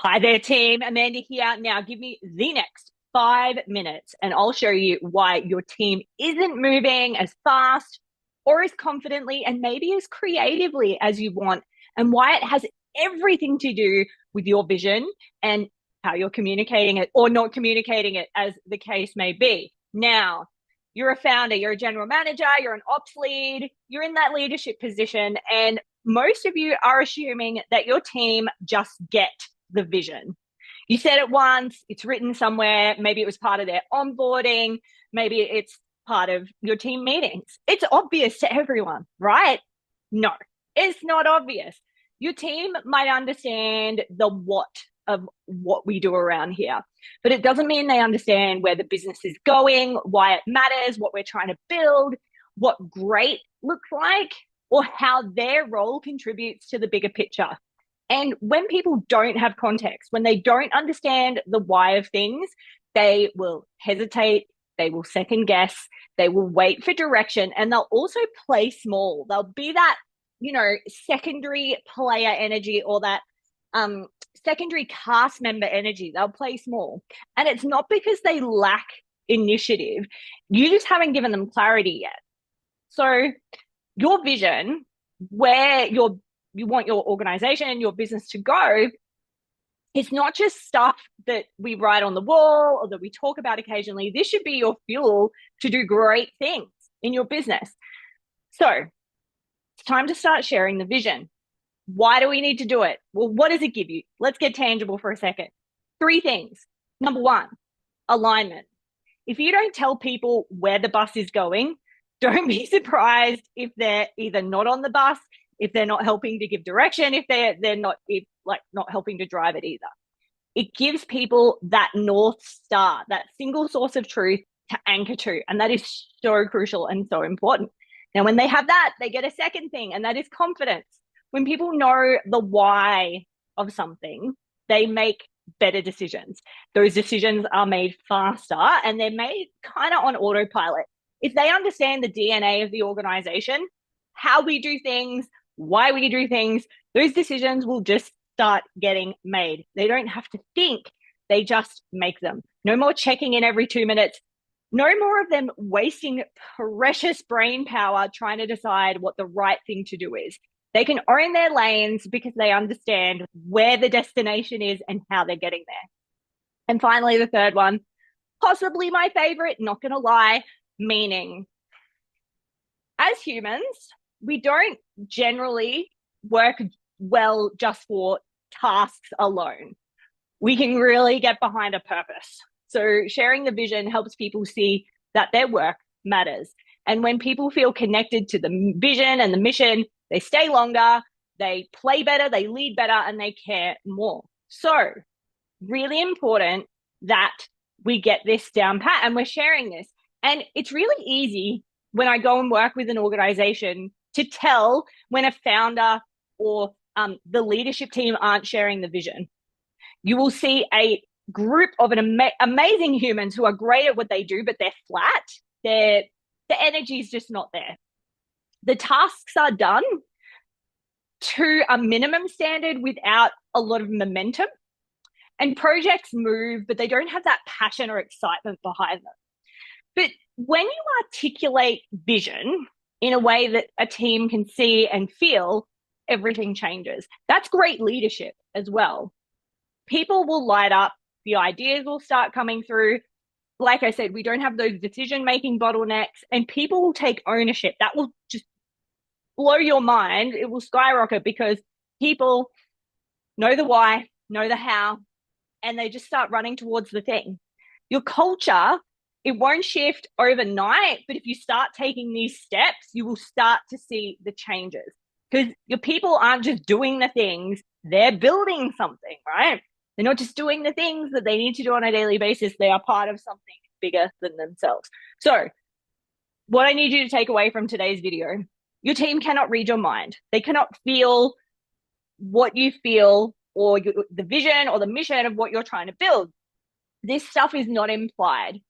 Hi there, team. Amanda here. Now, give me the next 5 minutes and I'll show you why your team isn't moving as fast or as confidently and maybe as creatively as you want, and why it has everything to do with your vision and how you're communicating it or not communicating it, as the case may be. Now, you're a founder, you're a general manager, you're an ops lead, you're in that leadership position, and most of you are assuming that your team just get the vision. You said it once, it's written somewhere, maybe it was part of their onboarding, maybe it's part of your team meetings. It's obvious to everyone, right? No, it's not obvious. Your team might understand the what of what we do around here, but it doesn't mean they understand where the business is going, why it matters, what we're trying to build, what great looks like, or how their role contributes to the bigger picture. And when people don't have context, when they don't understand the why of things, they will hesitate, they will second guess, they will wait for direction, and they'll also play small. They'll be that, secondary player energy, or that secondary cast member energy. They'll play small. And it's not because they lack initiative. You just haven't given them clarity yet. So your vision, where you want your organization and your business to go, it's not just stuff that we write on the wall or that we talk about occasionally. This should be your fuel to do great things in your business. So it's time to start sharing the vision. Why do we need to do it? Well, what does it give you? Let's get tangible for a second. 3 things. Number 1, alignment. If you don't tell people where the bus is going, don't be surprised if they're either not on the bus, if they're not helping to give direction, if they're not not helping to drive it either. It gives people that North Star, that single source of truth to anchor to. And that is so crucial and so important. Now, when they have that, they get a second thing, and that is confidence. When people know the why of something, they make better decisions. Those decisions are made faster and they're made kind of on autopilot. If they understand the DNA of the organization, how we do things, why we do things, those decisions will just start getting made. They don't have to think, they just make them. No more checking in every 2 minutes. No more of them wasting precious brain power trying to decide what the right thing to do is. They can own their lanes because they understand where the destination is and how they're getting there. And finally, the third one, possibly my favorite, not going to lie, meaning. As humans, we don't generally work well just for tasks alone. We can really get behind a purpose. So sharing the vision helps people see that their work matters. And when people feel connected to the vision and the mission, they stay longer, they play better, they lead better, and they care more. So really important that we get this down pat and we're sharing this. And it's really easy when I go and work with an organization to tell when a founder or the leadership team aren't sharing the vision. You will see a group of amazing humans who are great at what they do, but they're flat. The energy is just not there. The tasks are done to a minimum standard without a lot of momentum. And projects move, but they don't have that passion or excitement behind them. But when you articulate vision in a way that a team can see and feel, everything changes. That's great leadership as well. People will light up, the ideas will start coming through. Like I said, we don't have those decision-making bottlenecks, and people will take ownership. That will just blow your mind. It will skyrocket because people know the why, know the how, and they just start running towards the thing. Your culture, it won't shift overnight, but if you start taking these steps, you will start to see the changes, because your people aren't just doing the things, they're building something, right? They're not just doing the things that they need to do on a daily basis. They are part of something bigger than themselves. So what I need you to take away from today's video, your team cannot read your mind. They cannot feel what you feel or the vision or the mission of what you're trying to build. This stuff is not implied.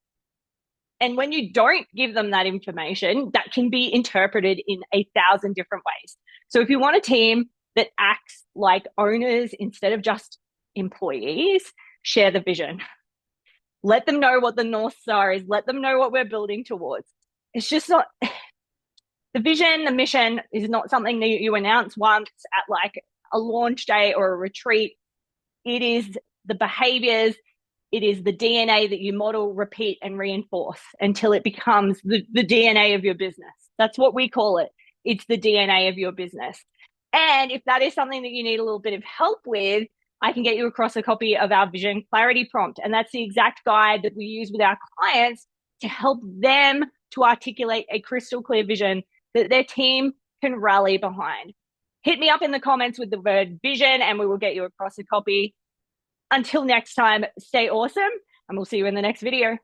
And when you don't give them that information, that can be interpreted in 1,000 different ways. So if you want a team that acts like owners instead of just employees share the vision. Let them know what the North Star is. Let them know what we're building towards. It's just not the vision, the mission is not something that you announce once at like a launch day or a retreat. It is the behaviors, it is the DNA that you model, repeat, and reinforce until it becomes the DNA of your business. That's what we call it. It's the DNA of your business. And if that is something that you need a little bit of help with, I can get you across a copy of our Vision Clarity Prompt. And that's the exact guide that we use with our clients to help them to articulate a crystal clear vision that their team can rally behind. Hit me up in the comments with the word vision and we will get you across a copy. Until next time, stay awesome and we'll see you in the next video.